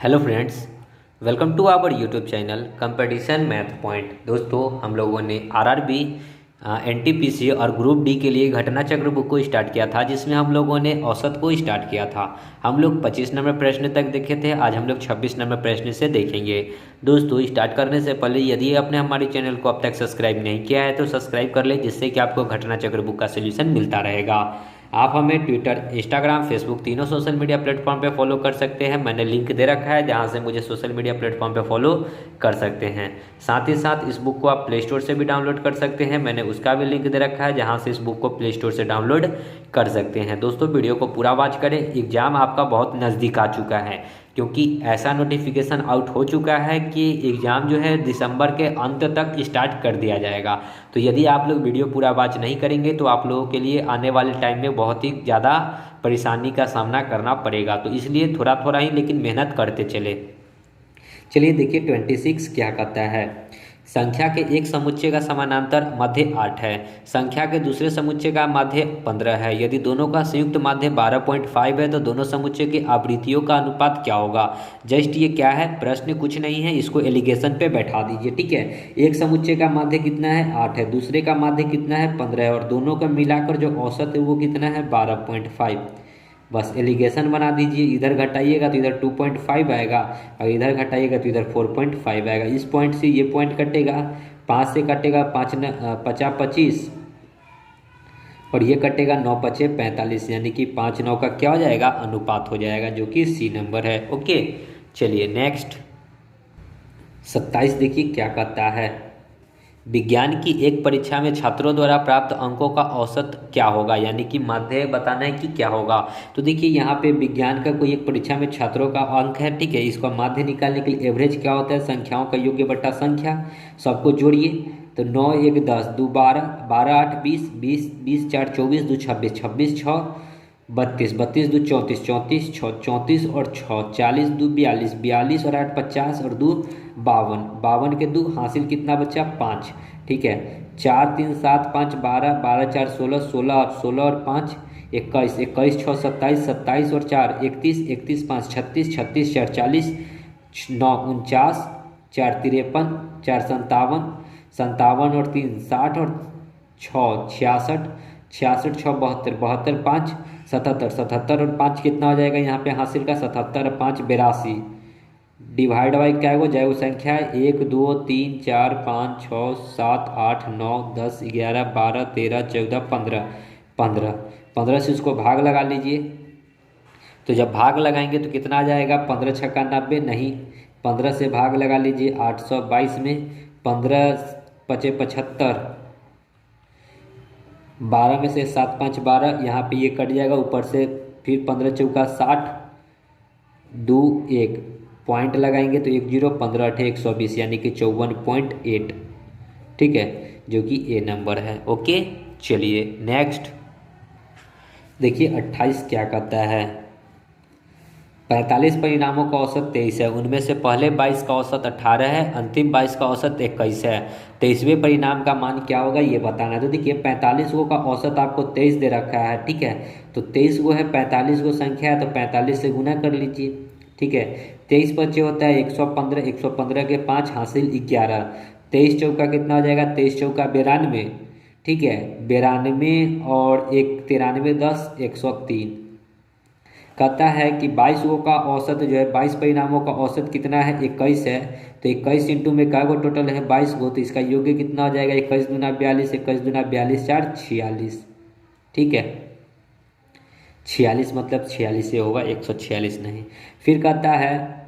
Hello friends, welcome to our YouTube channel competition math point. दोस्तों, हम लोगों ने आरआरबी, एनटीपीसी और ग्रुप डी के लिए घटना चक्र बुक को स्टार्ट किया था, जिसमें हम लोगों ने औसत को स्टार्ट किया था। हम लोग 25 नंबर प्रश्न तक देखे थे। आज हम लोग 26 नंबर प्रश्न से देखेंगे। दोस्तों, स्टार्ट करने से पहले यदि आपने हमारे चैनल को अब तक सब्सक्राइब नहीं किया है तो सब्सक्राइब कर ले, जिससे कि आपको घटना चक्र बुक का सोल्यूशन मिलता रहेगा। आप हमें ट्विटर, इंस्टाग्राम, फेसबुक तीनों सोशल मीडिया प्लेटफॉर्म पे फॉलो कर सकते हैं। मैंने लिंक दे रखा है जहां से मुझे सोशल मीडिया प्लेटफॉर्म पे फॉलो कर सकते हैं। साथ ही साथ इस बुक को आप प्ले स्टोर से भी डाउनलोड कर सकते हैं। मैंने उसका भी लिंक दे रखा है जहां से इस बुक को प्ले स्टोर से डाउनलोड कर सकते हैं। दोस्तों, वीडियो को पूरा वॉच करें। एग्जाम आपका बहुत नज़दीक आ चुका है, क्योंकि ऐसा नोटिफिकेशन आउट हो चुका है कि एग्ज़ाम जो है दिसंबर के अंत तक स्टार्ट कर दिया जाएगा। तो यदि आप लोग वीडियो पूरा वॉच नहीं करेंगे तो आप लोगों के लिए आने वाले टाइम में बहुत ही ज़्यादा परेशानी का सामना करना पड़ेगा। तो इसलिए थोड़ा थोड़ा ही लेकिन मेहनत करते चले। चलिए देखिए 26 क्या कहता है। संख्या के एक समुच्चय का समानांतर माध्य 8 है। संख्या के दूसरे समुच्चय का माध्य 15 है। यदि दोनों का संयुक्त माध्य 12.5 है तो दोनों समुच्चय की आवृत्तियों का अनुपात क्या होगा। जस्ट ये क्या है, प्रश्न कुछ नहीं है, इसको एलिगेशन पे बैठा दीजिए। ठीक है, एक समुच्चय का माध्य कितना है, 8 है। दूसरे का माध्य कितना है, 15 है। और दोनों का मिलाकर जो औसत है वो कितना है, 12.5। बस एलिगेशन बना दीजिए। इधर घटाइएगा तो इधर 2.5 आएगा, और इधर घटाइएगा तो इधर 4.5 आएगा। इस पॉइंट से ये पॉइंट कटेगा, 5 से कटेगा 5 50 25, और ये कटेगा 9 5 45, यानी कि 5 9 का क्या हो जाएगा, अनुपात हो जाएगा, जो कि सी नंबर है। ओके, चलिए नेक्स्ट 27 देखिए क्या कहता है। विज्ञान की एक परीक्षा में छात्रों द्वारा प्राप्त अंकों का औसत क्या होगा, यानी कि माध्य बताना है कि क्या होगा। तो देखिए यहाँ पे विज्ञान का कोई एक परीक्षा में छात्रों का अंक है। ठीक है, इसका माध्य निकालने के लिए एवरेज क्या होता है, संख्याओं का योग्य बटा संख्या। सबको जोड़िए तो 9 1 10, 2 12, 12 8 20, 20 20 4 24, 2 26, 26 6 32, 32 2 34, 34 6 34 और 6 40, 2 42, 42 और 8 50 और 2 52, 52 के 2 हासिल कितना बचा, 5। ठीक है, 4 3 7 5 12, 12 4 16, 16 और 16 और 5 21, 21 6 27, 27 और 4 31, 31 5 36, 36 4 40, 9 49, 4 53, 4 57, 57 और 3 60 और 6 66, 66 6 72, 72 5 77, 77 और 5 कितना हो जाएगा यहाँ पे हासिल का, 77 और 5 82। डिवाइड बाई क्या हो जाए, वो संख्या है 1 2 3 4 5 6 7 8 9 10 11 12 13 14 15, 15 15 से उसको भाग लगा लीजिए। तो जब भाग लगाएंगे तो कितना आ जाएगा, 15 छक्का 90, नहीं 15 से भाग लगा लीजिए 822 में, 15 पचे 75, 12 में से 7 5 12, यहाँ पे ये कट जाएगा ऊपर से, फिर 15 चौका 60, 2 1 पॉइंट लगाएंगे तो 1 0, 15 8 120, यानी कि 54.8। ठीक है, जो कि ए नंबर है। ओके, चलिए नेक्स्ट देखिए 28 क्या कहता है। 45 परिणामों का औसत 23 है। उनमें से पहले 22 का औसत 18 है, अंतिम 22 का औसत 21 है। 23वें परिणाम का मान क्या होगा ये बताना है। तो देखिए 45 गो का औसत आपको 23 दे रखा है। ठीक है, तो 23 गो है, 45 गो संख्या है, तो 45 से गुना कर लीजिए। ठीक है, 23 बच्चे होता है 115, 115 के 5 हासिल 11, 23 चौका कितना हो जाएगा, 23 चौका 92। ठीक है, 92 और 1 93 10 103। कहता है कि 22 गो का औसत जो है, 22 परिणामों का औसत कितना है, 21 है। तो 21 इंटू में क्या गो टोटल है, 22 गो, तो इसका योग्य कितना हो जाएगा, 21 दूना 42, 21 दूना 42 4 46। ठीक है, 46 मतलब 46 से होगा, 146 नहीं। फिर कहता है,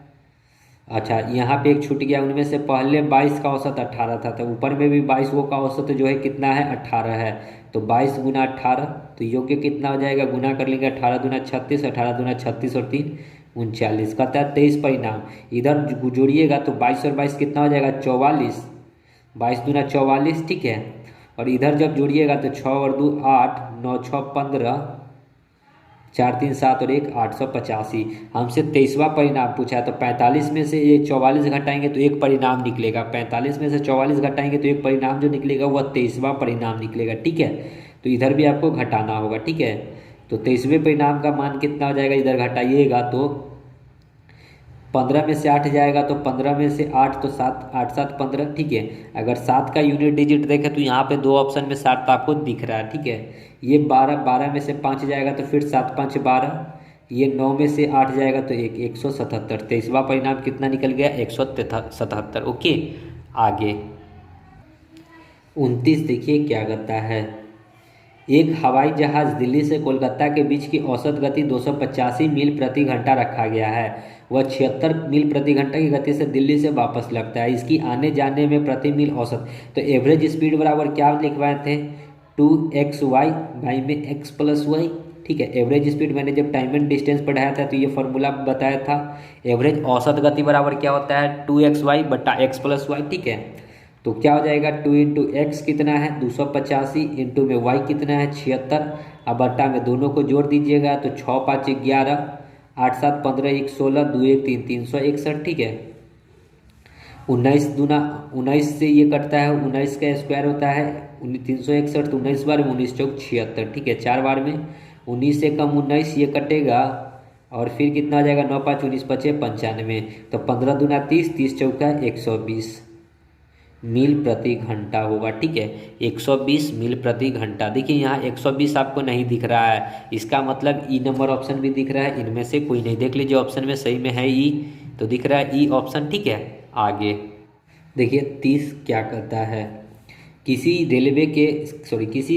अच्छा यहाँ पे एक छूट गया, उनमें से पहले 22 का औसत 18 था, तो ऊपर में भी 22 गो का औसत जो है कितना है, 18 है। तो 22 गुना 18, तो योग्य कितना हो जाएगा, गुना कर लेंगे, 18 दूना 36, 18 दूना 36 और 3 39। कहता है 23 परिणाम, इधर जोड़िएगा तो 22 और 22 कितना हो जाएगा, 44, 22 दूना 44। ठीक है, और इधर जब जोड़िएगा तो 6 और 2 8, 9 6 15, 4 3 7 और 1 885। हमसे 23वां परिणाम पूछा है, तो 45 में से ये 44 घटाएंगे तो एक परिणाम निकलेगा। 45 में से 44 घटाएंगे तो एक परिणाम जो निकलेगा वह 23वां परिणाम निकलेगा। ठीक है, तो इधर भी आपको घटाना होगा। ठीक है, तो 23वें परिणाम का मान कितना हो जाएगा, इधर घटाइएगा तो 15 में से 8 जाएगा तो 15 में से 8 तो 7, 8 7 15, ठीक है। अगर 7 का यूनिट डिजिट देखें तो यहाँ पे दो ऑप्शन में 7 आपको दिख रहा है, ठीक है। ये 12, 12 में से 5 जाएगा तो फिर 7 5 12, ये 9 में से 8 जाएगा तो 177। 23वां परिणाम कितना निकल गया? 177। ओके, आगे 29 देखिए क्या कहता है। एक हवाई जहाज दिल्ली से कोलकाता के बीच की औसत गति 285 मील प्रति घंटा रखा गया है। वह 76 मील प्रति घंटा की गति से दिल्ली से वापस लगता है। इसकी आने जाने में प्रति मील औसत, तो एवरेज स्पीड बराबर क्या लिखवाए थे? 2xy भाई में x प्लस वाई, ठीक है। एवरेज स्पीड मैंने जब टाइम एंड डिस्टेंस पढ़ाया था तो ये फॉर्मूला बताया था। एवरेज औसत गति बराबर क्या होता है? 2xy बटा x प्लस वाई, ठीक है। तो क्या हो जाएगा? 2 इंटू एक्स कितना है? 285, इंटू में y कितना है? 76, अब बट्टा में दोनों को जोड़ दीजिएगा तो 6 5 11, 8 7 15, 1 16, 2 1 3, 361, ठीक है। 19 दूना 19 से ये कटता है, 19 का स्क्वायर होता है 361, तो 19 बार में 19 चौक 76, ठीक है। 4 बार में 19 से कम 19 ये कटेगा और फिर कितना हो जाएगा? 9 5 19 5 95, तो 15 दूना 30, 30 चौका 120 मील प्रति घंटा होगा, ठीक है। 120 मील प्रति घंटा। देखिए यहाँ 120 आपको नहीं दिख रहा है, इसका मतलब ई नंबर ऑप्शन भी दिख रहा है, इनमें से कोई नहीं। देख लीजिए ऑप्शन में सही में है ई, तो दिख रहा है ई ऑप्शन, ठीक है। आगे देखिए 30 क्या कहता है। किसी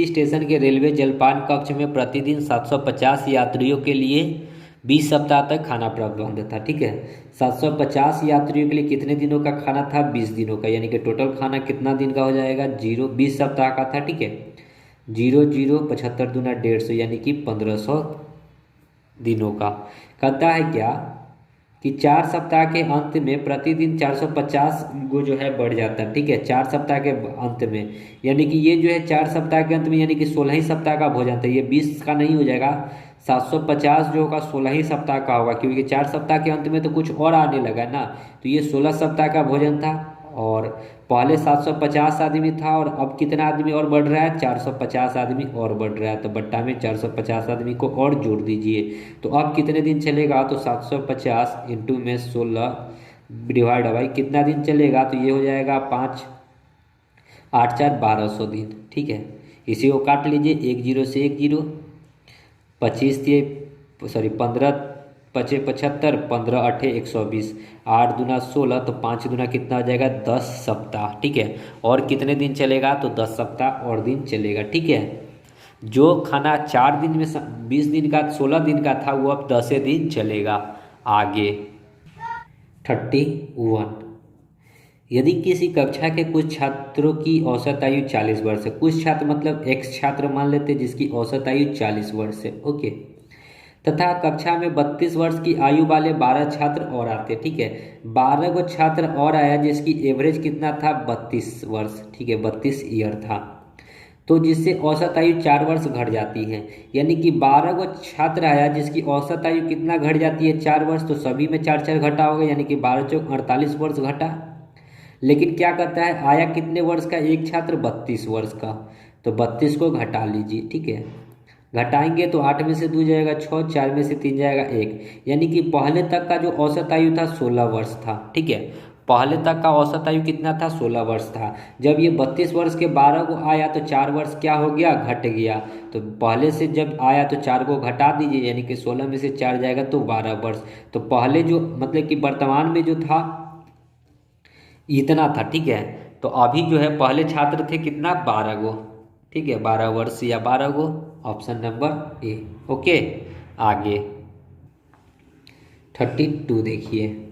स्टेशन के रेलवे जलपान कक्ष में प्रतिदिन 750 यात्रियों के लिए 20 सप्ताह तक खाना प्रबंध था, ठीक है। 750 यात्रियों के लिए कितने दिनों का खाना था? 20 दिनों का, यानी कि टोटल खाना कितना दिन का हो जाएगा? 20 सप्ताह का था, ठीक है। 0 0 75 दूना 150, यानी कि 1500 दिनों का। कहता है क्या कि 4 सप्ताह के अंत में प्रतिदिन 450 वो जो है बढ़ जाता है, ठीक है। 4 सप्ताह के अंत में, यानी कि ये जो है 4 सप्ताह के अंत में, यानी कि 16 ही सप्ताह का भोजन था। ये 20 का नहीं हो जाएगा, 750 जो होगा 16 ही सप्ताह का होगा, क्योंकि 4 सप्ताह के अंत में तो कुछ और आने लगा ना। तो ये 16 सप्ताह का भोजन था, और पहले 750 आदमी था और अब कितना आदमी और बढ़ रहा है? 450 आदमी और बढ़ रहा है, तो बट्टा में 450 आदमी को और जोड़ दीजिए। तो अब कितने दिन चलेगा? तो 750 इंटू में 16 डिवाइड बाई कितना दिन चलेगा? तो ये हो जाएगा 5 8 4 1200 दिन, ठीक है। इसी को काट लीजिए, 1 0 से 1 0, 15 5 75, 15 8 120, 8 दूना 16, तो 5 दूना कितना हो जाएगा? 10 सप्ताह, ठीक है। और कितने दिन चलेगा? तो 10 सप्ताह और दिन चलेगा, ठीक है। जो खाना 4 दिन में 20 दिन का 16 दिन का था वो अब 10 दिन चलेगा। आगे 31, यदि किसी कक्षा के कुछ छात्रों की औसत आयु 40 वर्ष है, कुछ छात्र मतलब x छात्र मान लेते हैं जिसकी औसत आयु 40 वर्ष है, ओके, तथा कक्षा में 32 वर्ष की आयु वाले 12 छात्र और आते, ठीक है। 12 को छात्र और आया जिसकी एवरेज कितना था? 32 वर्ष, ठीक है, 32 ईयर था, तो जिससे औसत आयु 4 वर्ष घट जाती है। यानी कि 12 को छात्र आया जिसकी औसत आयु कितना घट जाती है? 4 वर्ष, तो सभी में 4 4 घटा होगा, यानी कि 12 चौक 48 वर्ष घटा। लेकिन क्या कहता है? आया कितने वर्ष का एक छात्र? 32 वर्ष का, तो 32 को घटा लीजिए, ठीक है। घटाएंगे तो 8 में से 2 जाएगा 6, 4 में से 3 जाएगा 1, यानी कि पहले तक का जो औसत आयु था 16 वर्ष था, ठीक है। पहले तक का औसत आयु कितना था? 16 वर्ष था। जब ये 32 वर्ष के 12 को आया तो 4 वर्ष क्या हो गया? घट गया। तो पहले से जब आया तो 4 को घटा दीजिए, यानी कि 16 में से 4 जाएगा तो 12 वर्ष। तो पहले जो मतलब कि वर्तमान में जो था इतना था, ठीक है। तो अभी जो है पहले छात्र थे कितना? 12 गो, ठीक है, 12 वर्ष या 12 गो, ऑप्शन नंबर ए, ओके। आगे 32 देखिए।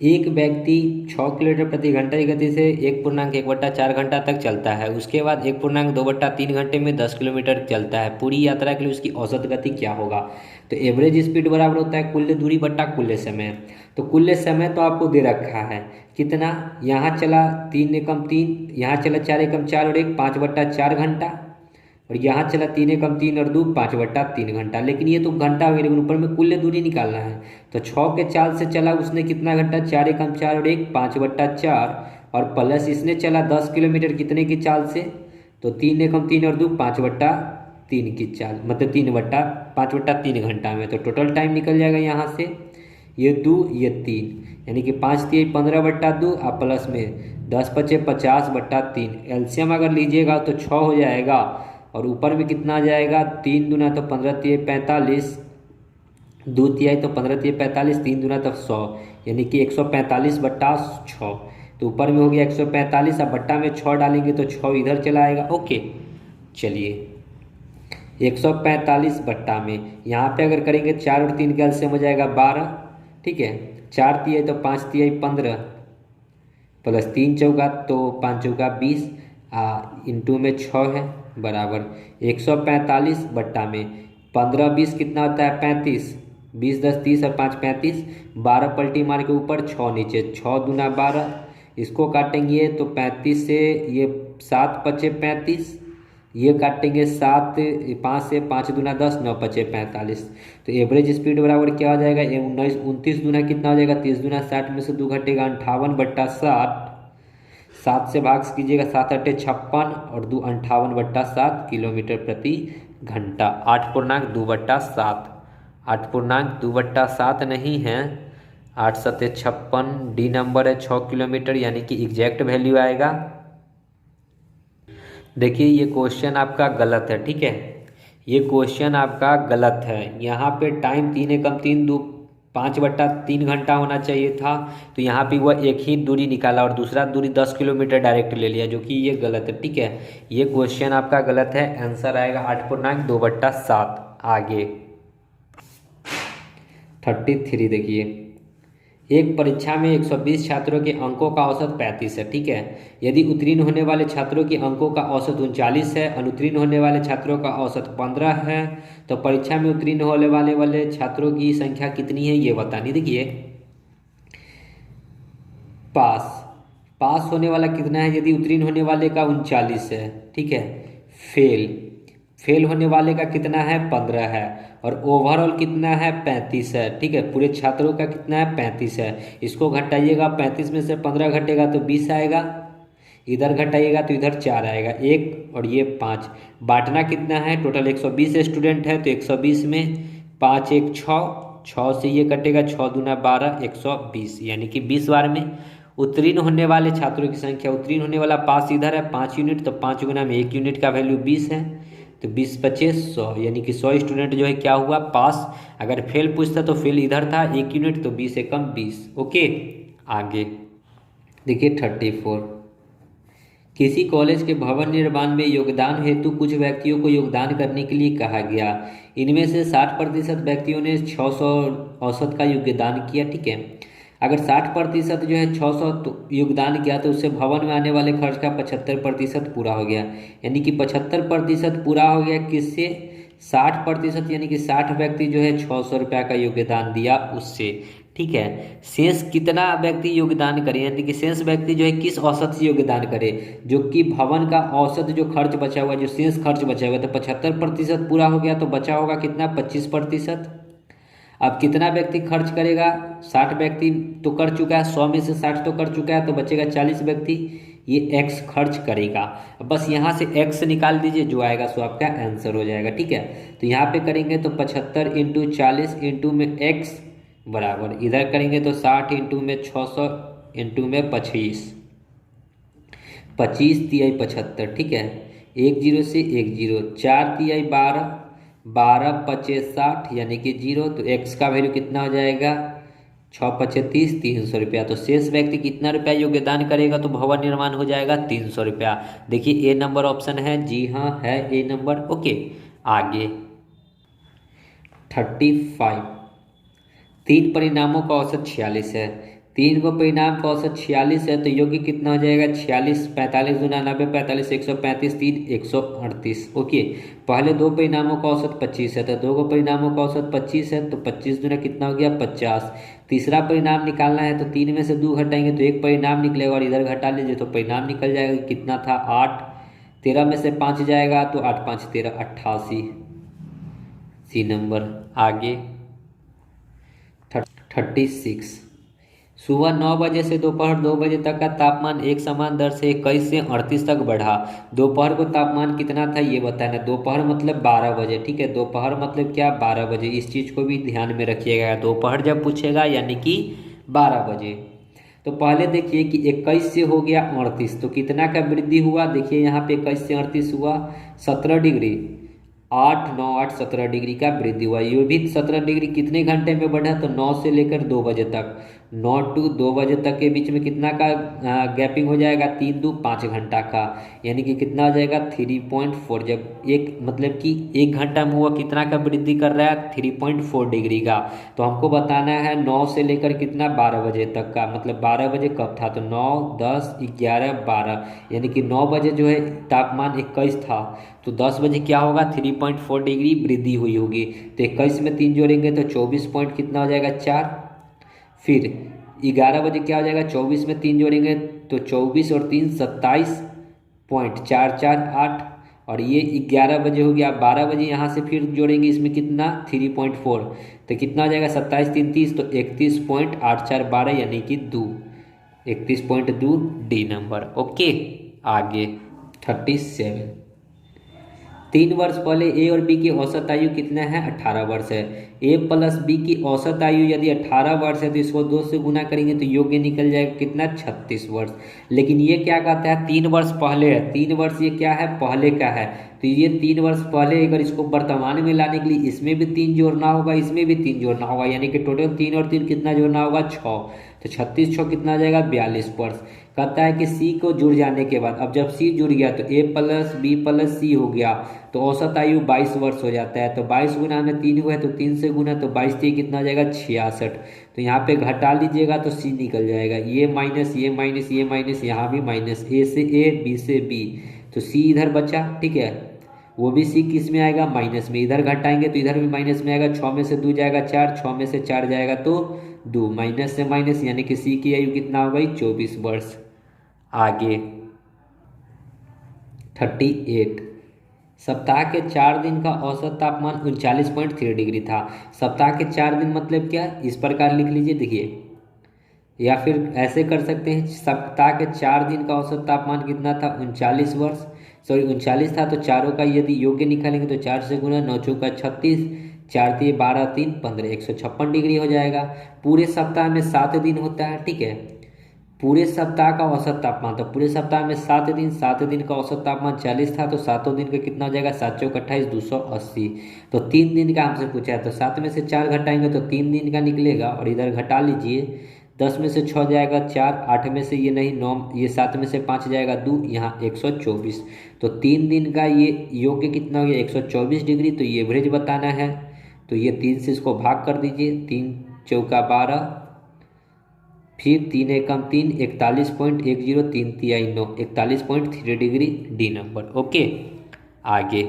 एक व्यक्ति 6 किलोमीटर प्रति घंटा की गति से 1.1/4 घंटा तक चलता है, उसके बाद 1.2/3 घंटे में 10 किलोमीटर चलता है। पूरी यात्रा के लिए उसकी औसत गति क्या होगा? तो एवरेज स्पीड बराबर होता है कुल दूरी बट्टा कुल समय। तो कुल समय तो आपको दे रखा है कितना? यहाँ चला 3 एकम 3, यहाँ चला 4 एकम 4 और 1 5/4 घंटा, और यहाँ चला 3 एकम 3 और 2 5/3 घंटा। लेकिन ये तो घंटा हो गया, लेकिन ऊपर में कुल दूरी निकालना है। तो 6 के चाल से चला उसने कितना घंटा? 4 एकम 4 और 1 5/4, और प्लस इसने चला 10 किलोमीटर कितने की चाल से? तो 3 एकम 3 और 2 5/3 की चाल, मतलब 5/3 घंटा में। तो टोटल टाइम निकल जाएगा यहाँ से ये 2 ये 3, यानी कि 5×3 15/2 आप प्लस में 10×5 50/3। एलसीएम अगर लीजिएगा तो 6 हो जाएगा, और ऊपर में कितना आ जाएगा, 3 दूना तो 15×3 45, 2 तिहाई तो 15×3 45, 3 दूना तो 100, यानी कि 145/6। तो ऊपर में हो गया 145, अब बट्टा में 6 डालेंगे तो 6 इधर चला आएगा। ओके, चलिए 145 बट्टा में यहाँ पे अगर करेंगे 4 और 3 का एलसीएम हो जाएगा 12, ठीक है। 4 तिहाई तो 5 तिहाई 15, प्लस 3 चौका तो 5 चौका 20, इंटू में 6 है, बराबर 145 बट्टा में 15 20 कितना होता है 35, 20 10 30 और 5 35, 12 पलटी मार के ऊपर 6 नीचे, 6 दूना 12, इसको काटेंगे तो 35 से ये 7×5 35, ये काटेंगे 7 5 से 5 दूना 10, 9×5 45। तो एवरेज स्पीड बराबर क्या हो जाएगा, 19 29 दूना कितना हो जाएगा 30 दूना 60 में से 2 घटेगा 58/60, 7 से भाग कीजिएगा 7 8 56 और 2 58/7 किलोमीटर प्रति घंटा। 8.2/7, 8.2/7 नहीं है, 8 7 56, डी नंबर है 6 किलोमीटर, यानी कि एग्जैक्ट वैल्यू आएगा। देखिए ये क्वेश्चन आपका गलत है, ठीक है, ये क्वेश्चन आपका गलत है। यहाँ पे टाइम 3 एकम 3 2 5/3 घंटा होना चाहिए था, तो यहाँ पे वह एक ही दूरी निकाला और दूसरा दूरी 10 किलोमीटर डायरेक्ट ले लिया, जो कि ये गलत है, ठीक है। ये क्वेश्चन आपका गलत है, आंसर आएगा 8.2/7। आगे 33 देखिए, एक परीक्षा में 120 छात्रों के अंकों का औसत 35 है, ठीक है। यदि उत्तीर्ण होने वाले छात्रों के अंकों का औसत 39 है, अनुत्तीर्ण होने वाले छात्रों का औसत 15 है, तो परीक्षा में उत्तीर्ण होने वाले छात्रों की संख्या कितनी है ये बतानी। देखिए पास होने वाला कितना है, यदि उत्तीर्ण होने वाले का 39 है, ठीक है। फेल होने वाले का कितना है 15 है, और ओवरऑल कितना है 35 है, ठीक है। पूरे छात्रों का कितना है 35 है, इसको घटाइएगा, 35 में से 15 घटेगा तो 20 आएगा, इधर घटाइएगा तो इधर 4 आएगा, 1 और ये 5। बांटना कितना है, टोटल 120 स्टूडेंट है, तो 120 में 5 1 6 से ये कटेगा, 6 दूना 12, 120, यानी कि 20 बार में उत्तीर्ण होने वाले छात्रों की संख्या, उत्तीर्ण होने वाला पास इधर है 5 यूनिट, तो 5 गुना में 1 यूनिट का वैल्यू 20 है, तो 20 25 100, यानी कि 100 स्टूडेंट जो है क्या हुआ पास। अगर फेल पूछता तो फेल इधर था 1 यूनिट, तो 20 एकम 20। ओके, आगे देखिए 34, किसी कॉलेज के भवन निर्माण में योगदान हेतु कुछ व्यक्तियों को योगदान करने के लिए कहा गया। इनमें से 60% व्यक्तियों ने 600 औसत का योगदान किया, ठीक है। अगर 60% जो है 600 तो योगदान किया, तो उससे भवन में आने वाले खर्च का 75% पूरा हो गया, यानी कि 75% पूरा हो गया किससे, 60%, यानी कि 60 व्यक्ति जो है 600 रुपया का योगदान दिया उससे, ठीक है। शेष कितना व्यक्ति योगदान करे, यानी कि शेष व्यक्ति जो है किस औसत से योगदान करे, जो कि भवन का औसत जो खर्च बचा हुआ, जो शेष खर्च बचा हुआ, तो 75% पूरा हो गया, तो बचा होगा कितना 25%। अब कितना व्यक्ति खर्च करेगा, 60 व्यक्ति तो कर चुका है, 100 में से 60 तो कर चुका है, तो बचेगा 40 व्यक्ति, ये x खर्च करेगा। बस यहाँ से x निकाल दीजिए, जो आएगा सो आपका आंसर हो जाएगा, ठीक है। तो यहाँ पे करेंगे तो 75 × 40 इंटू में x बराबर, इधर करेंगे तो 60 इंटू में 600 इंटू में 25, 25 तिहाई 75, ठीक है। 1 0 से 1 0, 4 तिहाई 12, 12 25 60, यानी कि 0, तो x का वैल्यू कितना हो जाएगा 6 25 30, 300 रुपया। तो शेष व्यक्ति कितना रुपया योगदान करेगा, तो भवन निर्माण हो जाएगा 300 रुपया। देखिए ए नंबर ऑप्शन है, जी हाँ है ए नंबर। ओके, आगे 35, 3 परिणामों का औसत 46 है, 3 को परिणाम का औसत 46 है, तो योग्य कितना हो जाएगा 46, 45 दूना 90, 45 135, 3 138। ओके, पहले 2 परिणामों का औसत 25 है, तो 2 को परिणामों का औसत 25 है, तो 25 दूना कितना हो गया 50। तीसरा परिणाम निकालना है, तो 3 में से 2 घटाएंगे तो एक परिणाम निकलेगा, और इधर घटा लीजिए तो परिणाम निकल जाएगा, कितना था 8, 13 में से 5 जाएगा तो 8 5 13, 88, सी नंबर। आगे 36, सुबह 9 बजे से दोपहर 2 बजे तक का तापमान एक समान दर से 21 से 38 तक बढ़ा। दोपहर को तापमान कितना था ये बताना। दोपहर मतलब 12 बजे, ठीक है। दोपहर मतलब क्या, 12 बजे। इस चीज़ को भी ध्यान में रखिएगा, दोपहर जब पूछेगा यानी कि 12 बजे। तो पहले देखिए कि 21 से हो गया 38, तो कितना का वृद्धि हुआ, देखिए यहाँ पे 21 से 38 हुआ 17 डिग्री। 8 9 8 17 डिग्री का वृद्धि हुआ। ये भी 17 डिग्री कितने घंटे में बढ़ा, तो 9 से लेकर 2 बजे तक। 9 टू 2 बजे तक के बीच में कितना का गैपिंग हो जाएगा, 3 2 5 घंटा का, यानी कि कितना हो जाएगा 3.4। जब एक मतलब कि 1 घंटा में हुआ कितना का वृद्धि कर रहा है, 3.4 डिग्री का। तो हमको बताना है 9 से लेकर कितना 12 बजे तक का, मतलब 12 बजे कब था, तो 9 10 11 12, यानी कि 9 बजे जो है तापमान 21 था, तो 10 बजे क्या होगा 3.4 डिग्री वृद्धि हुई होगी। तो 21 में 3 जोड़ेंगे तो 24 पॉइंट कितना हो जाएगा 4। फिर 11 बजे क्या हो जाएगा, 24 में 3 जोड़ेंगे तो 24 और 3 27.448। और ये 11 बजे हो गया। 12 बजे यहाँ से फिर जोड़ेंगे, इसमें कितना 3.4, तो कितना हो जाएगा 27 3 30, तो 31.8412, यानी कि 31.2 डी नंबर। ओके, आगे 37। 3 वर्ष पहले ए और बी की औसत आयु कितना है, 18 वर्ष है। ए प्लस बी की औसत आयु यदि 18 वर्ष है तो इसको 2 से गुना करेंगे तो योग्य निकल जाएगा कितना, 36 वर्ष। लेकिन ये क्या कहता है, 3 वर्ष पहले है। 3 वर्ष ये क्या है, पहले का है। तो ये 3 वर्ष पहले, अगर इसको वर्तमान में लाने के लिए इसमें भी 3 जोड़ना होगा, इसमें भी 3 जोड़ना होगा, यानी कि टोटल 3 और 3 कितना जोड़ना होगा, 6। तो 36 6 कितना आ जाएगा, 42 वर्ष। कहता है कि सी को जुड़ जाने के बाद, अब जब सी जुड़ गया तो ए प्लस बी प्लस सी हो गया, तो औसत आयु 22 वर्ष हो जाता है। तो 22 गुना में 3 हुआ है तो 3 से गुना, तो 22 3 कितना आ जाएगा 66। तो यहाँ पे घटा लीजिएगा तो सी निकल जाएगा, ये माइनस ये माइनस ये माइनस, यहाँ भी माइनस, ए से ए बी से बी, तो सी इधर बचा, ठीक है। वो भी सी किस में आएगा, माइनस में। इधर घटाएंगे तो इधर भी माइनस में आएगा। 6 में से 2 जाएगा 4, 6 में से 4 जाएगा तो 2, माइनस से माइनस, यानी कि सी की आयु कितना हो गई 24 वर्ष। आगे 38। सप्ताह के 4 दिन का औसत तापमान 39.3 डिग्री था। सप्ताह के 4 दिन मतलब क्या, इस प्रकार लिख लीजिए, देखिए, या फिर ऐसे कर सकते हैं, सप्ताह के 4 दिन का औसत तापमान कितना था, 39 वर्ष, सॉरी 39 था। तो चारों का यदि योग्य निकालेंगे तो 4 से गुना, 9 चौका 36, 4 3 12 3 15, 156 डिग्री हो जाएगा। पूरे सप्ताह में 7 दिन होता है, ठीक है। पूरे सप्ताह का औसत तापमान, तो पूरे सप्ताह में 7 दिन, 7 दिन का औसत तापमान 40 था, तो 7 दिन का कितना हो जाएगा, 7 चौक 28 280। तो 3 दिन का हमसे पूछा है, तो 7 में से 4 घटाएंगे तो 3 दिन का निकलेगा, और इधर घटा लीजिए, 10 में से 6 जाएगा 4, 8 में से ये नहीं 9, ये 7 में से 5 जाएगा 2, यहाँ 124। तो 3 दिन का ये योग्य कितना हो गया 124 डिग्री। तो ये एवरेज बताना है, तो ये 3 से इसको भाग कर दीजिए, 3 चौका 12, फिर 3 एकम 3, 41.10, 3 तिहाई 9, 41.3 डिग्री डी नंबर। ओके, आगे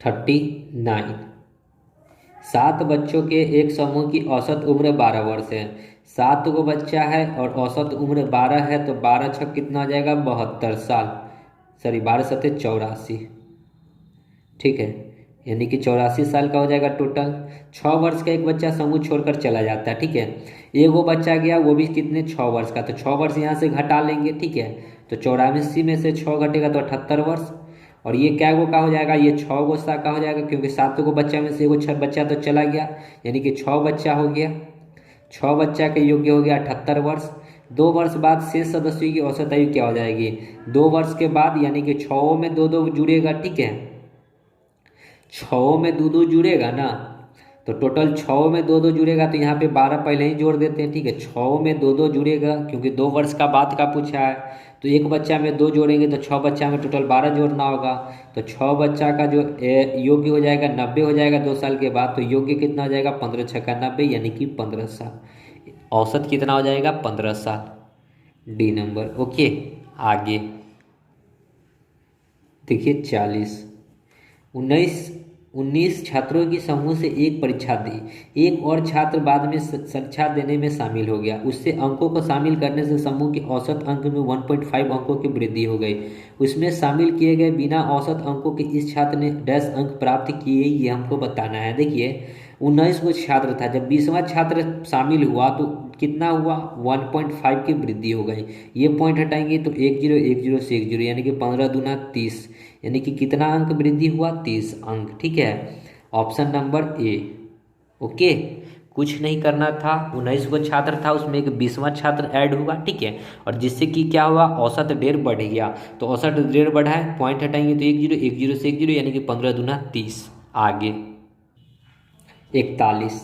39। 7 बच्चों के एक समूह की औसत उम्र 12 वर्ष है। 7 गो बच्चा है और औसत उम्र 12 है, तो 12 छक कितना आ जाएगा 72 साल, सॉरी 12 सत्ते 84, ठीक है, यानी कि 84 साल का हो जाएगा टोटल। 6 वर्ष का एक बच्चा समूह छोड़कर चला जाता है, ठीक है। एगो बच्चा गया, वो भी कितने 6 वर्ष का, तो 6 वर्ष यहाँ से घटा लेंगे, ठीक है। तो 84 में से 6 घटेगा तो 78 वर्ष। और ये क्या गो का हो जाएगा, ये 6 गो सा का हो जाएगा, क्योंकि 7 गो बच्चा में से एगो 6 बच्चा तो चला गया, यानी कि 6 बच्चा हो गया। 6 बच्चा के योग्य हो गया 78 वर्ष। 2 वर्ष बाद शेष सदस्यों की औसत आयु क्या हो जाएगी, 2 वर्ष के बाद, यानी कि 6 में 2 2 जुड़ेगा, ठीक है। 6 में 2 2 जुड़ेगा ना, तो टोटल 6 में 2 2 जुड़ेगा, तो यहाँ पे 12 पहले ही जोड़ देते हैं, ठीक है। 6 में 2 2 जुड़ेगा, क्योंकि 2 वर्ष का बाद का पूछा है, तो एक बच्चा में 2 जोड़ेंगे तो 6 बच्चा में टोटल 12 जोड़ना होगा। तो 6 बच्चा का जो योग्य हो जाएगा 90 हो जाएगा 2 साल के बाद, तो योग्य कितना हो जाएगा 15 छक्का 90, यानी कि 15 साल। औसत कितना हो जाएगा 15 साल, डी नंबर। ओके, आगे देखिए 40। 19 छात्रों की समूह से एक परीक्षा दी। एक और छात्र बाद में परीक्षा देने में शामिल हो गया। उससे अंकों को शामिल करने से समूह के औसत अंक में 1.5 अंकों की वृद्धि हो गई। उसमें शामिल किए गए बिना औसत अंकों के इस छात्र ने डैश अंक प्राप्त किए, ये हमको बताना है। देखिए, 19 गो छात्र था, जब 20वां छात्र शामिल हुआ तो कितना हुआ, 1.5 की वृद्धि हो गई। ये पॉइंट हटाएंगे तो 10 से 10 यानी कि 15 दूना 30, यानी कि कितना अंक वृद्धि हुआ, 30 अंक। ठीक है, ऑप्शन नंबर ए। ओके, कुछ नहीं करना था, 19 गो छात्र था, उसमें एक 20वां छात्र ऐड हुआ। ठीक है, और जिससे कि क्या हुआ, औसत डेढ़ बढ़ गया। तो औसत डेढ़ बढ़ा है, पॉइंट हटाएंगे तो 10 से 10 यानी कि 15 दूना 30। आगे 41,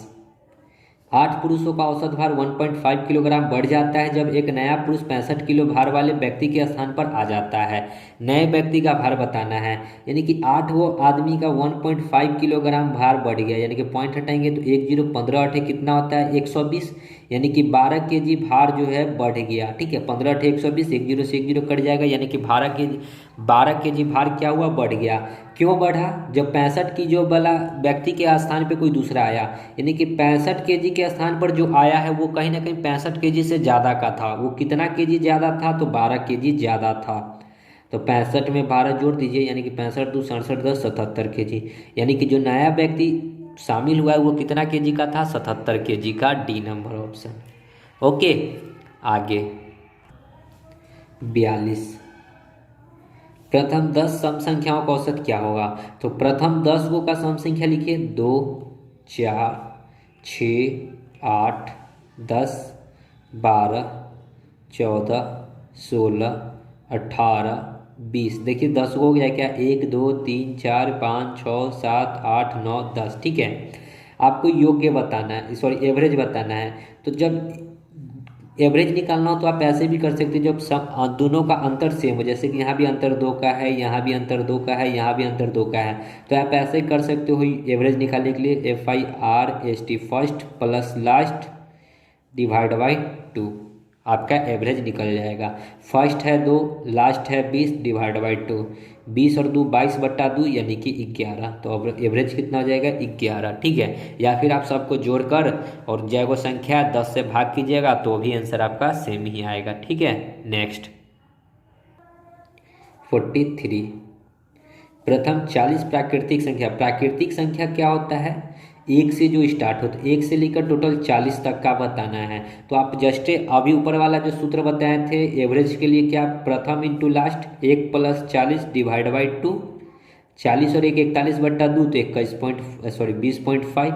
8 पुरुषों का औसत भार 1.5 किलोग्राम बढ़ जाता है जब एक नया पुरुष 65 किलो भार वाले व्यक्ति के स्थान पर आ जाता है। नए व्यक्ति का भार बताना है, यानी कि 8 वो आदमी का 1.5 किलोग्राम भार बढ़ गया, यानी कि पॉइंट हटाएंगे तो 15 8 कितना होता है, 120, यानी कि 12 केजी भार जो है बढ़ गया। ठीक है, 15 8 120, 10 से 10 कट जाएगा, यानी कि 12 केजी भार क्या हुआ, बढ़ गया। क्यों बढ़ा, जब 65 की जो वाला व्यक्ति के स्थान पे कोई दूसरा आया, यानी कि 65 केजी के स्थान पर जो आया है वो कहीं ना कहीं 65 केजी से ज़्यादा का था। वो कितना केजी ज़्यादा था, तो 12 केजी ज़्यादा था। तो 65 में 12 जोड़ दीजिए, यानी कि 65 2 67 10 77 केजी, यानी कि जो नया व्यक्ति शामिल हुआ है वो कितना केजी का था, 77 केजी का। D number option. ओके, आगे 42, प्रथम 10 सम संख्याओं का औसत क्या होगा। तो प्रथम 10 गो का सम संख्या लिखिए, 2 4 6 8 10 12 14 16 18 20। देखिए 10 गो हो गया क्या, 1 2 3 4 5 6 7 8 9 10। ठीक है, आपको योग्य बताना है, सॉरी एवरेज बताना है। तो जब एवरेज निकालना हो तो आप ऐसे भी कर सकते हैं, जब सब दोनों का अंतर सेम हो, जैसे कि यहाँ भी अंतर 2 का है, यहाँ भी अंतर 2 का है, यहाँ भी अंतर 2 का है, तो आप ऐसे कर सकते हो एवरेज निकालने के लिए, FIRST first plus last divide by 2, आपका एवरेज निकल जाएगा। फर्स्ट है 2, लास्ट है 20 डिवाइड बाई 2, 20 और 2 22/2 यानी कि 11। तो अब एवरेज कितना हो जाएगा, 11। ठीक है, या फिर आप सबको जोड़कर और जैगो संख्या 10 से भाग कीजिएगा तो भी आंसर आपका सेम ही आएगा। ठीक है, नेक्स्ट 43, प्रथम 40 प्राकृतिक संख्या क्या होता है, एक से जो स्टार्ट होता है, एक से लेकर टोटल 40 तक का बताना है। तो आप जस्ट अभी ऊपर वाला जो सूत्र बताए थे एवरेज के लिए, क्या, प्रथम इंटू लास्ट, 1 + 40 डिवाइड बाई 2, 40 और 1 41/2 तो 20.5।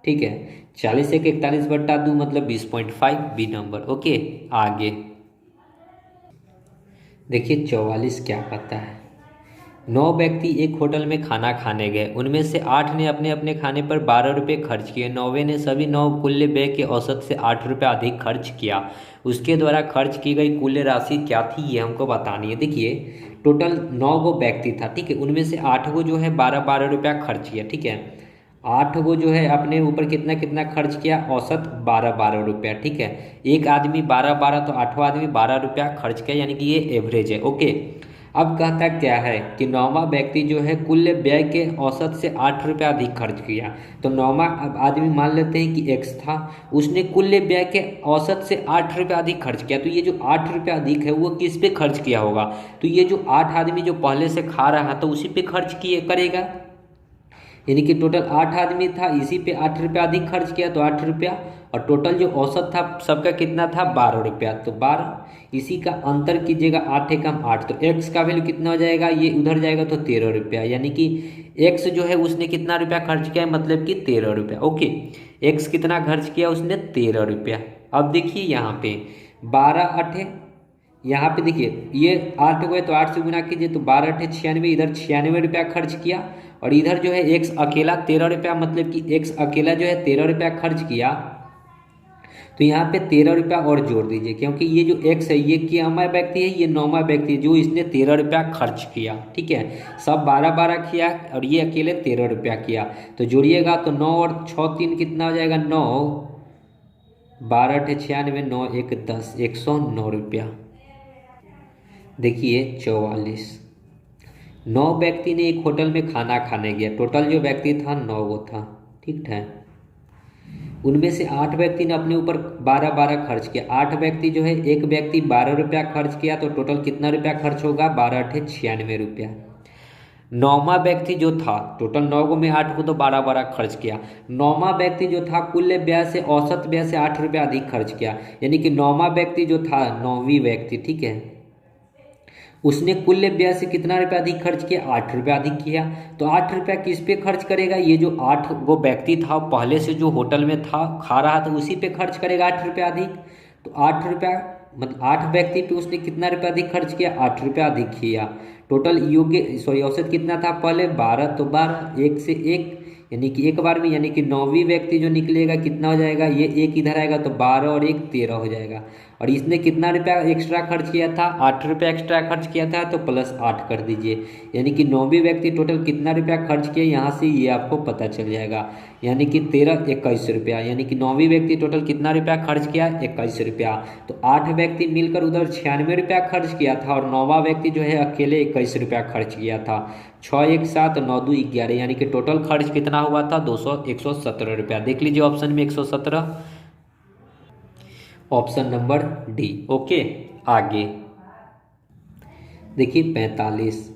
ठीक है, 40 1 41/2 मतलब 20.5, बी नंबर। ओके, आगे देखिए 44 क्या कहता है। 9 व्यक्ति एक होटल में खाना खाने गए, उनमें से 8 ने अपने अपने खाने पर 12 रुपये खर्च किए, 9वें ने सभी 9 कुल व्यय के औसत से 8 रुपये अधिक खर्च किया। उसके द्वारा खर्च की गई कुल राशि क्या थी, ये हमको बतानी है। देखिए टोटल 9 गो व्यक्ति था, ठीक है, उनमें से 8 गो जो है 12 रुपया खर्च किया। ठीक है, 8 गो जो है अपने ऊपर कितना कितना खर्च किया, औसत 12 रुपया। ठीक है, एक आदमी 12 तो 8वां आदमी 12 रुपया खर्च किया, यानी कि ये एवरेज है। ओके, अब कहता क्या है कि 9वां व्यक्ति जो है कुल व्यय के औसत से 8 रुपया अधिक खर्च किया। तो 9वां आदमी मान लेते हैं कि x था, उसने कुल व्यय के औसत से 8 रुपया अधिक खर्च किया। तो ये जो 8 रुपया अधिक है वो किस पे खर्च किया होगा, तो ये जो 8 आदमी जो पहले से खा रहा था उसी पे खर्च किए करेगा, यानी कि टोटल 8 आदमी था, इसी पे 8 रुपया अधिक खर्च किया तो 8 रुपया, और टोटल जो औसत था सबका कितना था, 12 रुपया, तो 12, इसी का अंतर कीजिएगा, 8 एकम 8, तो x का वैल्यू कितना हो जाएगा, ये उधर जाएगा तो 13 रुपया, यानी कि x जो है उसने कितना रुपया खर्च किया है, मतलब कि 13 रुपया। ओके, x कितना खर्च किया उसने, 13 रुपया। अब देखिए यहाँ पे 12 8, यहाँ पे देखिए ये 8 हुए तो 8 से गुना कीजिए तो 12 8 96, इधर 96 रुपया खर्च किया, और इधर जो है x अकेला 13 रुपया, मतलब कि x अकेला जो है 13 रुपया खर्च किया। तो यहाँ पे 13 रुपया और जोड़ दीजिए, क्योंकि ये जो x है ये कियामा व्यक्ति है, ये 9वां व्यक्ति है जो इसने 13 रुपया खर्च किया। ठीक है, सब 12 किया और ये अकेले 13 रुपया किया, तो जोड़िएगा तो 9 और 6 3 कितना हो जाएगा, 9, 12 8 96, 9 1 10, 109 रुपया। देखिए 44, 9 व्यक्ति ने एक होटल में खाना खाने गया, टोटल जो व्यक्ति था 9 वो था। ठीक है, उनमें से 8 व्यक्ति ने अपने ऊपर 12 खर्च किया। 8 व्यक्ति जो है, एक व्यक्ति 12 रुपया खर्च किया, तो टोटल कितना रुपया खर्च होगा, 12 8 96 रुपया। नौवां व्यक्ति जो था, टोटल 9 में 8 को तो 12 खर्च किया। नौवां व्यक्ति जो था कुल व्यय से औसत व्यय से 8 रुपया अधिक खर्च किया, यानी कि नौवां व्यक्ति जो था, नौवीं व्यक्ति, ठीक है, उसने कुल व्यय से कितना रुपया अधिक खर्च किया, 8 रुपया अधिक किया। तो 8 रुपया किस पे खर्च करेगा, ये जो 8 वो व्यक्ति था पहले से जो होटल में था खा रहा था उसी पे खर्च करेगा 8 रुपया अधिक। तो 8 रुपया मतलब 8 व्यक्ति पे उसने कितना रुपया अधिक खर्च किया, 8 रुपया अधिक किया। टोटल योग्य सॉरी औसत कितना था पहले 12, तो 12 एक से एक यानी कि एक बार में, यानी कि नौवीं व्यक्ति जो निकलेगा कितना हो जाएगा, ये एक इधर आएगा तो 12 और 1 13 हो जाएगा। और इसने कितना रुपया एक्स्ट्रा खर्च किया था, 8 रुपया एक्स्ट्रा खर्च किया था, तो प्लस 8 कर दीजिए, यानी कि नौवीं व्यक्ति टोटल कितना रुपया खर्च किया यहाँ से ये आपको पता चल जाएगा, यानी कि 13 21 रुपया, यानी कि नौवीं व्यक्ति टोटल कितना रुपया खर्च किया, 21 रुपया। तो 8 व्यक्ति मिलकर उधर 96 रुपया खर्च किया था और नौवां व्यक्ति जो है अकेले 21 रुपया खर्च किया था। 6 1 7 9 2 11, यानी कि टोटल खर्च कितना हुआ था, 117 रुपया। देख लीजिए ऑप्शन में 117, ऑप्शन नंबर डी। ओके, आगे देखिए 45।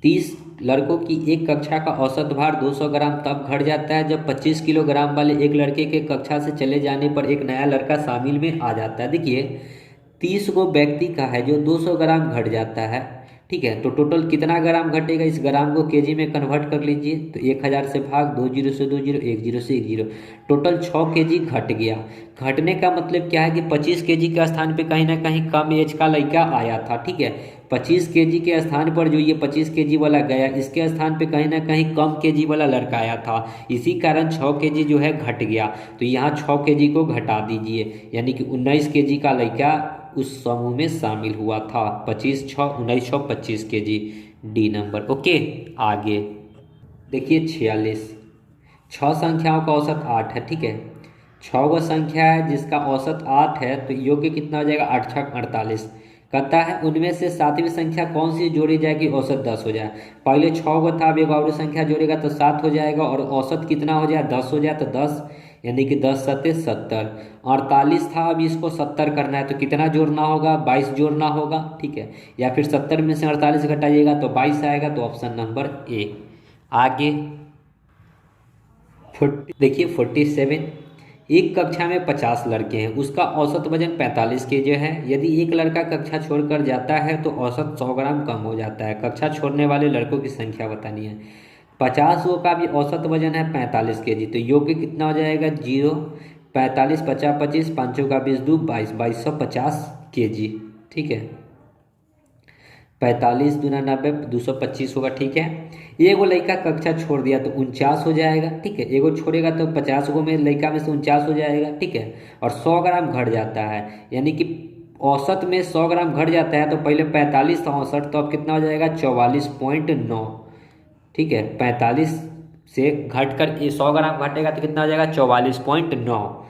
30 लड़कों की एक कक्षा का औसत भार 200 ग्राम तब घट जाता है जब 25 किलोग्राम वाले एक लड़के के कक्षा से चले जाने पर एक नया लड़का शामिल में आ जाता है। देखिए 30 को व्यक्ति का है जो 200 ग्राम घट जाता है, ठीक है, तो टोटल कितना ग्राम घटेगा, इस ग्राम को केजी में कन्वर्ट कर लीजिए। तो 1000 से भाग, 2 0 से 2 0, 1 0 से 1 0, टोटल 6 केजी घट गया। घटने का मतलब क्या है कि 25 केजी के स्थान पे कहीं ना कहीं कम एज का लड़का आया था, ठीक है। 25 केजी के स्थान पर जो ये 25 केजी वाला गया, इसके स्थान पे कहीं ना कहीं कम केजी वाला लड़का आया था, इसी कारण 6 केजी जो है घट गया। तो यहाँ 6 केजी को घटा दीजिए, यानी कि 19 केजी का लड़का उस समूह में शामिल हुआ था। 25 6 19 6 25 केजी, डी नंबर। ओके, आगे देखिए 46। 6 संख्याओं का औसत 8 है, ठीक है, 6 गो संख्या है जिसका औसत 8 है, तो योग्य कितना हो जाएगा, 8 6 48। कहता है उनमें से 7वीं संख्या कौन सी जोड़ी जाएगी, औसत 10 हो जाए। पहले 6 गो था, अब एक और संख्या जोड़ेगा तो 7 हो जाएगा, और औसत कितना हो जाए, 10 हो जाए, तो 10 यानी कि 10 7 70। 48 था, अब इसको 70 करना है तो कितना जोड़ना होगा, 22 जोड़ना होगा, ठीक है, या फिर 70 में से 48 घटाइएगा तो 22 आएगा, तो ऑप्शन नंबर ए। आगे देखिए 47। एक कक्षा में 50 लड़के हैं, उसका औसत वजन 45 केजी है। यदि एक लड़का कक्षा छोड़कर जाता है तो औसत 100 ग्राम कम हो जाता है। कक्षा छोड़ने वाले लड़कों की संख्या बतानी है। 50 का भी औसत वजन है 45 केजी, तो योग्य कितना हो जाएगा, 0 45 50 25 5 का 20 2 22 2250 केजी, ठीक है। 45 दूना 90 225 होगा, ठीक है। एगो लड़का कक्षा छोड़ दिया तो 49 हो जाएगा, ठीक है, एगो छोड़ेगा तो 50 गो में लड़का में से 49 हो जाएगा, ठीक है। और 100 ग्राम घट जाता है, यानी कि औसत में 100 ग्राम घट जाता है, तो पहले 45 था औसत, तो अब कितना हो जाएगा 44.9, ठीक है। 45 से घट कर 100 ग्राम घटेगा तो कितना हो जाएगा 44.9।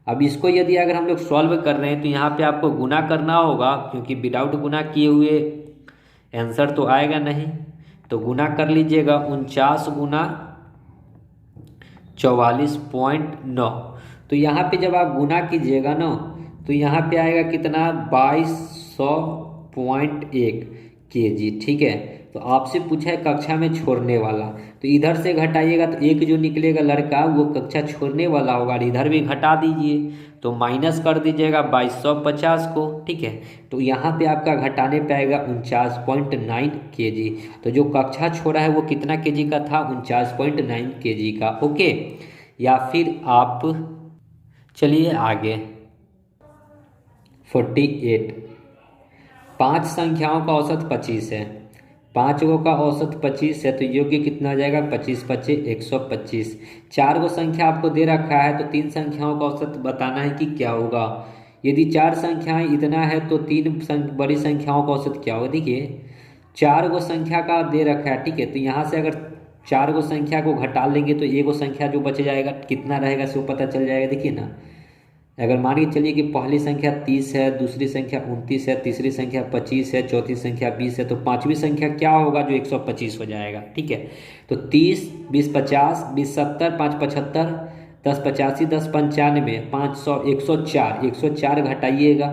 अब इसको यदि अगर हम लोग सॉल्व कर रहे हैं तो यहाँ पे आपको गुना करना होगा, क्योंकि विदाउट गुना किए हुए आंसर तो आएगा नहीं, तो गुना कर लीजिएगा। 49 गुना 44.9, तो यहाँ पे जब आप गुना कीजिएगा ना तो यहाँ पे आएगा कितना 2200.1 केजी, ठीक है। तो आपसे पूछा है कक्षा में छोड़ने वाला, तो इधर से घटाइएगा तो एक जो निकलेगा लड़का वो कक्षा छोड़ने वाला होगा, और इधर भी घटा दीजिए तो माइनस कर दीजिएगा 2250 को, ठीक है। तो यहाँ पे आपका घटाने पे आएगा 49.9 केजी। तो जो कक्षा छोड़ा है वो कितना केजी का था, 49.9 केजी का। ओके, या फिर आप चलिए आगे 48। 5 संख्याओं का औसत 25 है, 5 गो का औसत 25 है, तो योग्य कितना हो जाएगा 25 25 125। 4 गो संख्या आपको दे रखा है तो 3 संख्याओं का औसत बताना है कि क्या होगा। यदि 4 संख्याएं इतना है तो 3 बड़ी संख्याओं का औसत क्या होगा। देखिए 4 गो संख्या का दे रखा है, ठीक है, तो यहाँ से अगर 4 गो संख्या को घटा लेंगे तो एक गो संख्या जो बच जाएगा कितना रहेगा सो पता चल जाएगा। देखिए ना, अगर मान के चलिए कि पहली संख्या 30 है, दूसरी संख्या 29 है, तीसरी संख्या 25 है, चौथी संख्या 20 है, तो पांचवी संख्या क्या होगा जो 125 हो जाएगा, ठीक है। तो 30 20 50 20 70 5 75 10 85 10 95 500 104 104 घटाइएगा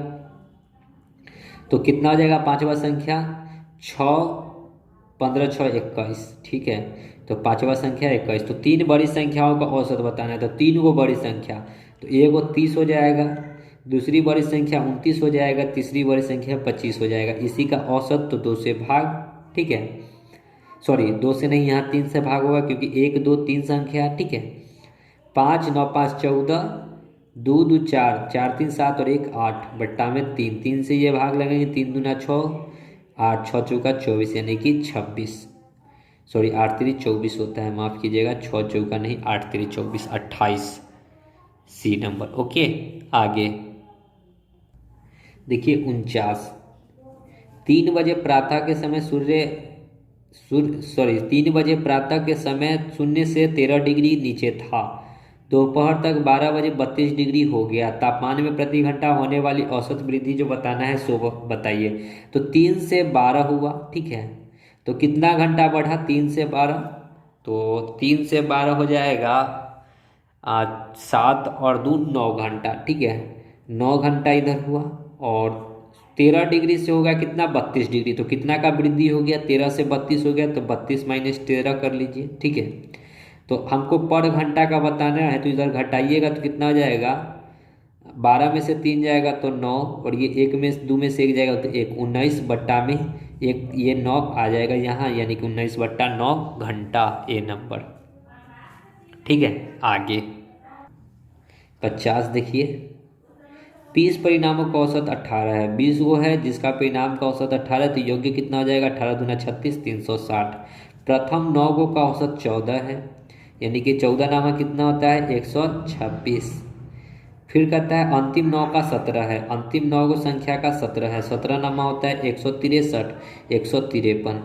तो कितना हो जाएगा पांचवा संख्या 6 15 6 21, ठीक है। तो पांचवा संख्या 21। तो तीन बड़ी संख्याओं का औसत बताना है, तो तीन को बड़ी संख्या, तो एगो 30 हो जाएगा, दूसरी बड़ी संख्या 29 हो जाएगा, तीसरी बड़ी संख्या 25 हो जाएगा। इसी का औसत तो 2 से भाग, ठीक है, सॉरी 2 से नहीं, यहाँ 3 से भाग होगा क्योंकि 1 2 3 संख्या, ठीक है। 5 9 5 14, 2 2 4, 4 3 7 और 1 8, बट्टा में 3, 3 से ये भाग लगेंगे, 3 दूना 6, 8 6 चौका 24 यानी कि 26, सॉरी 8 3 24 होता है, माफ़ कीजिएगा, 6 चौका नहीं 8 3 24, 28 सी नंबर। ओके, आगे देखिए 49। 3 बजे प्रातः के समय सॉरी 3 बजे प्रातः के समय 0 से 13 डिग्री नीचे था, दोपहर तक 12 बजे 32 डिग्री हो गया। तापमान में प्रति घंटा होने वाली औसत वृद्धि जो बताना है सो बताइए। तो 3 से 12 हुआ, ठीक है, तो कितना घंटा बढ़ा 3 से 12, तो 3 से 12 हो जाएगा 7 और 2 9 घंटा, ठीक है, 9 घंटा इधर हुआ। और 13 डिग्री से होगा कितना 32 डिग्री, तो कितना का वृद्धि हो गया 13 से 32 हो गया, तो 32 माइनस 13 कर लीजिए, ठीक है। तो हमको पर घंटा का बताना है, तो इधर घटाइएगा तो कितना हो जाएगा, 12 में से 3 जाएगा तो 9, और ये 1 में 2 में से 1 जाएगा तो 1, 19 बट्टा में 1, ये 9 आ जाएगा यहाँ, यानी कि 19 बट्टा 9 घंटा, ए नंबर, ठीक है। आगे 50 देखिए। 20 परिणामों का औसत 18 है, 20 वो है जिसका परिणाम का औसत 18, तो योग्य कितना हो जाएगा, 18 दूना 36 360। प्रथम 9 गो का औसत 14 है, यानी कि 14 नामा कितना होता है 126। फिर कहता है अंतिम 9 का 17 है, अंतिम 9 गो संख्या का 17 है, 17 नामा होता है 163 153,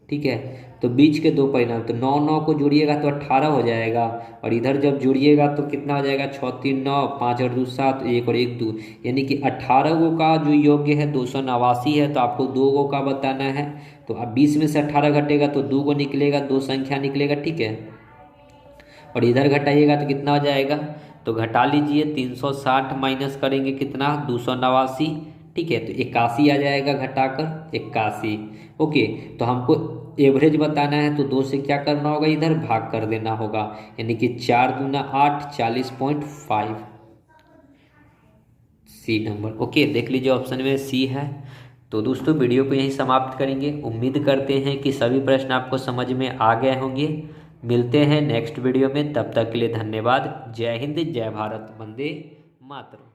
ठीक है। तो बीच के दो परिणाम, तो 9 9 को जोड़िएगा तो 18 हो जाएगा, और इधर जब जोड़िएगा तो कितना हो जाएगा 6 3 9, 5 और 2 7, 1 और 1 2, यानी कि 18 गो का जो योग्य है 289 है। तो आपको 2 गो का बताना है, तो अब 20 में से 18 घटेगा तो 2 गो निकलेगा, 2 संख्या निकलेगा, ठीक है। और इधर घटाइएगा तो कितना हो जाएगा, तो घटा लीजिए, 360 माइनस करेंगे कितना 289, ठीक है, तो 81 आ जाएगा, घटाकर 81। ओके, तो हमको एवरेज बताना है, तो 2 से क्या करना होगा, इधर भाग कर देना होगा, यानी कि 4 दूना 8, 40.5, सी नंबर। ओके, देख लीजिए ऑप्शन में सी है। तो दोस्तों वीडियो को यहीं समाप्त करेंगे। उम्मीद करते हैं कि सभी प्रश्न आपको समझ में आ गए होंगे। मिलते हैं नेक्स्ट वीडियो में, तब तक के लिए धन्यवाद। जय हिंद, जय भारत, वंदे मातरम।